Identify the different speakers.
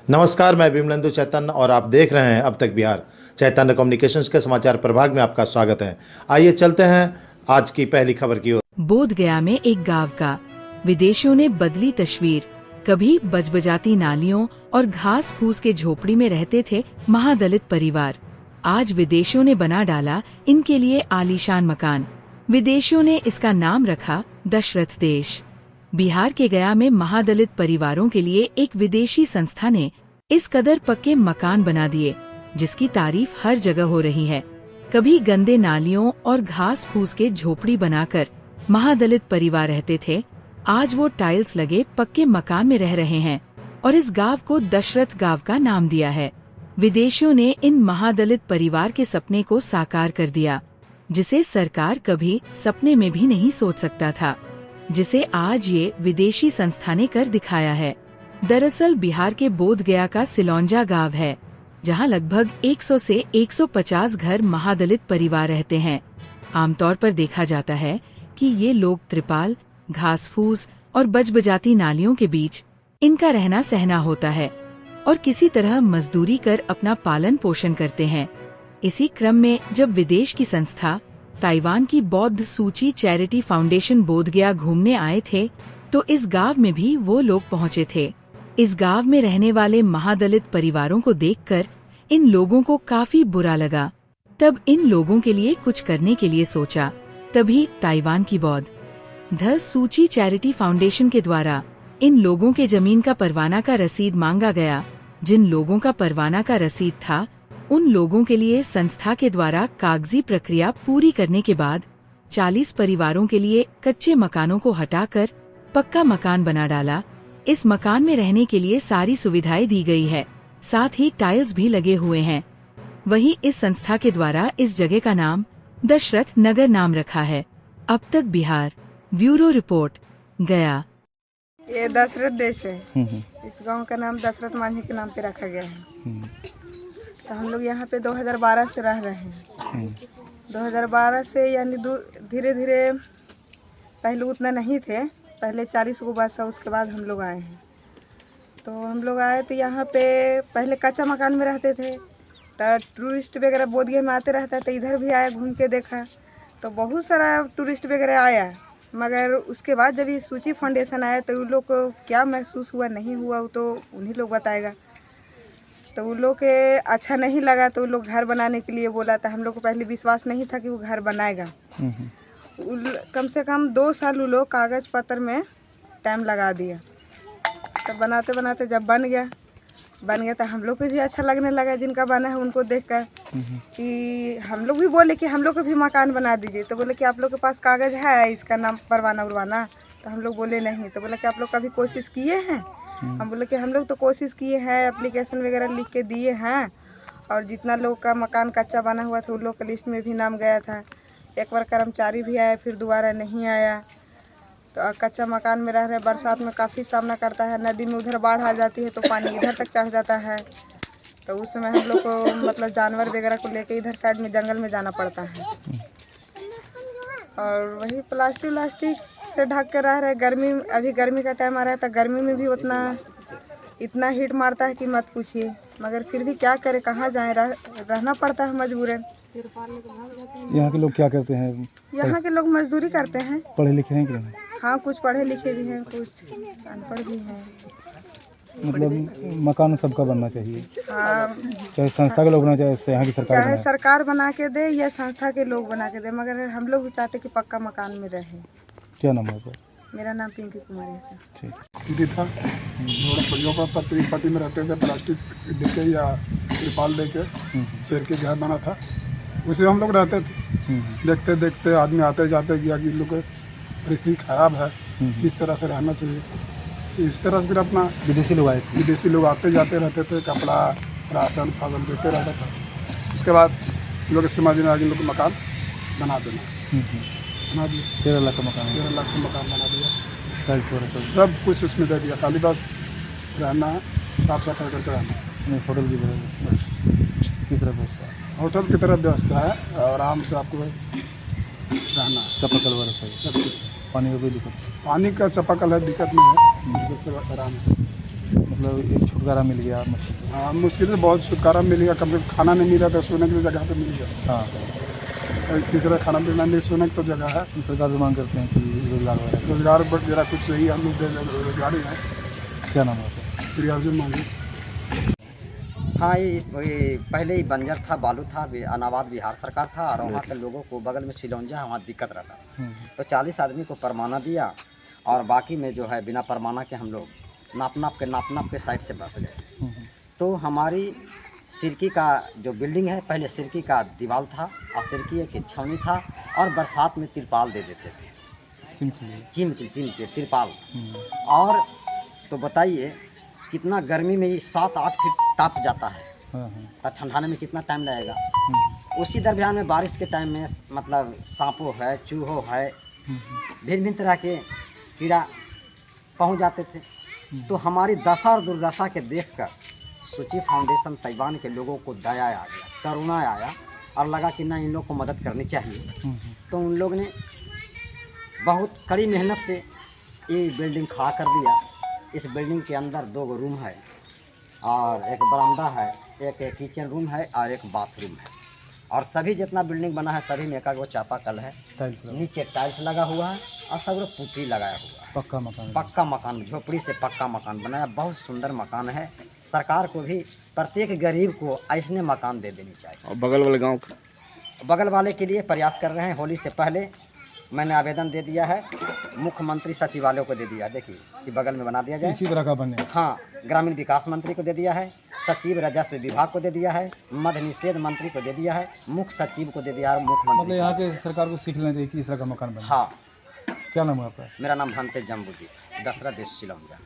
Speaker 1: नमस्कार, मैं विमलेंदु चैतन्य और आप देख रहे हैं अब तक बिहार। चैतन्य कम्युनिकेशंस के समाचार प्रभाग में आपका स्वागत है। आइए चलते हैं आज की पहली खबर की ओर।
Speaker 2: बोध गया में एक गांव का विदेशियों ने बदली तस्वीर। कभी बजबजाती नालियों और घास फूस के झोपड़ी में रहते थे महादलित परिवार। आज विदेशियों ने बना डाला इनके लिए आलीशान मकान। विदेशियों ने इसका नाम रखा दशरथ देश। बिहार के गया में महादलित परिवारों के लिए एक विदेशी संस्था ने इस कदर पक्के मकान बना दिए जिसकी तारीफ हर जगह हो रही है। कभी गंदे नालियों और घास फूस के झोपड़ी बनाकर महादलित परिवार रहते थे, आज वो टाइल्स लगे पक्के मकान में रह रहे हैं और इस गांव को दशरथ गांव का नाम दिया है। विदेशियों ने इन महादलित परिवार के सपने को साकार कर दिया, जिसे सरकार कभी सपने में भी नहीं सोच सकता था, जिसे आज ये विदेशी संस्था ने कर दिखाया है। दरअसल बिहार के बोध गया का सिलौंजा गांव है, जहां लगभग 100 से 150 घर महादलित परिवार रहते हैं। आमतौर पर देखा जाता है कि ये लोग त्रिपाल, घास फूस और बजबजाती नालियों के बीच इनका रहना सहना होता है और किसी तरह मजदूरी कर अपना पालन पोषण करते हैं। इसी क्रम में जब विदेश की संस्था ताइवान की बौद्ध सूची चैरिटी फाउंडेशन बोध गया घूमने आए थे, तो इस गांव में भी वो लोग पहुंचे थे। इस गांव में रहने वाले महादलित परिवारों को देखकर इन लोगों को काफी बुरा लगा। तब इन लोगों के लिए कुछ करने के लिए सोचा। तभी ताइवान की बौद्ध सूची चैरिटी फाउंडेशन के द्वारा इन लोगों के जमीन का परवाना का रसीद मांगा गया। जिन लोगों का परवाना का रसीद था, उन लोगों के लिए संस्था के द्वारा कागजी प्रक्रिया पूरी करने के बाद 40 परिवारों के लिए कच्चे मकानों को हटाकर पक्का मकान बना डाला। इस मकान में रहने के लिए सारी सुविधाएं दी गई है, साथ ही टाइल्स भी लगे हुए हैं। वहीं इस संस्था के द्वारा इस जगह का नाम दशरथ नगर नाम रखा है। अब तक बिहार ब्यूरो रिपोर्ट, गया।
Speaker 3: ये दशरथ देश है। इस गांव का नाम दशरथ मांझी के नाम पे रखा गया है। तो हम लोग यहाँ पे 2012 से रह रहे हैं। 2012 से यानी धीरे धीरे, पहले उतना नहीं थे, पहले 40 को बस, उसके बाद हम लोग आए हैं। तो हम लोग आए तो यहाँ पे पहले कच्चा मकान में रहते थे। तो टूरिस्ट वगैरह बोध गया में आते रहता है, तो इधर भी आया, घूम के देखा तो बहुत सारा टूरिस्ट वगैरह आया। मगर उसके बाद जब ये सूची फाउंडेशन आया तो उन लोग को क्या महसूस हुआ नहीं हुआ वो तो उन्हीं लोग बताएगा। तो उन लोग के अच्छा नहीं लगा तो उन लोग घर बनाने के लिए बोला था। हम लोग को पहले विश्वास नहीं था कि वो घर बनाएगा। कम से कम 2 साल वो लोग कागज पत्र में टाइम लगा दिया। तो बनाते बनाते जब बन गया तो हम लोग को भी अच्छा लगने लगा। जिनका बना है उनको देखकर कि हम लोग भी बोले कि हम लोग को भी मकान बना दीजिए। तो बोले कि आप लोग के पास कागज है इसका नाम परवाना उरवाना? तो हम लोग बोले नहीं। तो बोले कि आप लोग कभी कोशिश किए हैं? हम बोले कि हम लोग तो कोशिश किए हैं, एप्लीकेशन वगैरह लिख के दिए हैं, और जितना लोग का मकान कच्चा बना हुआ था उन लोग का लिस्ट में भी नाम गया था। एक बार कर्मचारी भी आया, फिर दोबारा नहीं आया। तो कच्चा मकान में रह रहे, बरसात में काफ़ी सामना करता है। नदी में उधर बाढ़ आ जाती है तो पानी इधर तक चढ़ जाता है। तो उस समय हम लोग को मतलब जानवर वगैरह को लेके इधर साइड में जंगल में जाना पड़ता है। और वही प्लास्टिक से ढक के रह रहे। गर्मी, अभी गर्मी का टाइम आ रहा है तो गर्मी में भी इतना हीट मारता है कि मत पूछिए। मगर फिर भी क्या करें, कहाँ जाएं, रहना पड़ता है मजबूरन।
Speaker 4: यहाँ के लोग क्या करते हैं?
Speaker 3: यहाँ के लोग मजदूरी करते हैं।
Speaker 4: पढ़े लिखे हैं कि नहीं?
Speaker 3: हाँ, कुछ पढ़े लिखे भी हैं, कुछ अनपढ़ भी हैं।
Speaker 4: मतलब मकान सबका बनना चाहिए।
Speaker 3: हाँ,
Speaker 4: चाहे संस्था के लोग बना, चाहे यहाँ की सरकार
Speaker 3: चाहे सरकार बना के दे या संस्था के लोग बना के दे, मगर हम लोग भी चाहते कि पक्का मकान में रहे।
Speaker 4: क्या नाम है?
Speaker 3: मेरा नाम पिंकी कुमारी है सर।
Speaker 4: ठीक
Speaker 5: था। परियों पर पति में रहते थे, प्लास्टिक देके या त्रिपाल देके शेर के घर बना था, उसे हम लोग रहते थे। देखते देखते आदमी आते जाते गया कि लोग परिस्थिति खराब है, किस तरह से रहना चाहिए। इस तरह से फिर अपना
Speaker 4: विदेशी लोग
Speaker 5: आते जाते रहते थे, कपड़ा राशन फागन देते रहता था। उसके बाद लोग समाज में आगे लोग मकान बना देना, बना दिया।
Speaker 4: 13 लाख का मकान
Speaker 5: 13 लाख का मकान बना दिया।
Speaker 4: सब
Speaker 5: कुछ उसमें दे दिया, खाली बस रहना, साफ सफाई करते रहना।
Speaker 4: होटल की
Speaker 5: बस
Speaker 4: किस तरह व्यवस्था?
Speaker 5: होटल की तरह व्यवस्था है, और आराम से आपको रहना,
Speaker 4: चापाकल व्यवस्था
Speaker 5: सब कुछ।
Speaker 4: पानी का कोई दिक्कत?
Speaker 5: पानी का चापाकल है, दिक्कत नहीं है, आराम से।
Speaker 4: मतलब एक छुटकारा मिल गया मुश्किल से।
Speaker 5: हाँ, मुश्किल से बहुत छुटकारा मिल गया। कम से कम खाना नहीं मिला था, सोने की जगह तो मिल गया।
Speaker 4: हाँ,
Speaker 5: तीसरा खाना पीना नहीं, सोने की तो जगह है।
Speaker 4: सरकार से मांग करते हैं कि रोजगार वगैरह।
Speaker 5: रोजगार वगैरह कुछ चाहिए, हम लोग रोजगारी है।
Speaker 4: क्या नाम है आपका?
Speaker 5: श्री अर्जुन मांझी।
Speaker 6: हाँ, ये पहले ही बंजर था, बालू था, अनाबाद बिहार सरकार था और वहाँ के लोगों को बगल में सिलौंजा वहाँ दिक्कत रहता था। तो 40 आदमी को परमाना दिया और बाकी में जो है बिना परमाना के हम लोग नाप के साइड से बस गए। तो हमारी सिरकी का जो बिल्डिंग है, पहले सिरकी का दीवार था और सिरकी एक छावनी था और बरसात में तिरपाल दे देते थे, चिम के तिरपाल। और तो बताइए कितना गर्मी में ये 7-8 फीट ताप जाता है, तो ठंडाने में कितना टाइम लगेगा। उसी दरमियान में बारिश के टाइम में मतलब सांपों है, चूहों है, भिन्न भिन्न तरह के कीड़ा पहुंच जाते थे। तो हमारी दशा और दुर्दशा के देखकर सूची फाउंडेशन ताइवान के लोगों को दया आ गया, करुणा आया और लगा कि ना इन लोग को मदद करनी चाहिए। तो उन लोग ने बहुत कड़ी मेहनत से ये बिल्डिंग खड़ा कर दिया। इस बिल्डिंग के अंदर 2 रूम है और एक बरामदा है, एक किचन रूम है और एक बाथरूम है। और सभी जितना बिल्डिंग बना है सभी में एक चापाकल है, नीचे टाइल्स लगा हुआ है और सब लोग पुट्टी लगाया हुआ है। पक्का मकान, झोपड़ी से पक्का मकान बनाया। बहुत सुंदर मकान है। सरकार को भी प्रत्येक गरीब को ऐसने मकान दे देनी चाहिए।
Speaker 7: और बगल वाले गांव का
Speaker 6: बगल वाले के लिए प्रयास कर रहे हैं। होली से पहले मैंने आवेदन दे दिया है, मुख्यमंत्री सचिवालय को दे दिया, देखिए कि बगल में बना दिया जाए।
Speaker 4: इसी तरह का बने।
Speaker 6: हाँ, ग्रामीण विकास मंत्री को दे दिया है, सचिव राजस्व विभाग को दे दिया है, मद्य निषेध मंत्री को दे दिया है, मुख्य सचिव को दे दिया है, मुख्यमंत्री।
Speaker 4: मतलब यहाँ के सरकार को सीख लेना चाहिए कि इस तरह का मकान बने।
Speaker 6: हाँ,
Speaker 4: क्या नाम है आपका?
Speaker 6: मेरा नाम भंते जम्बुद्दीन, दशरथ देश सिलौंजा।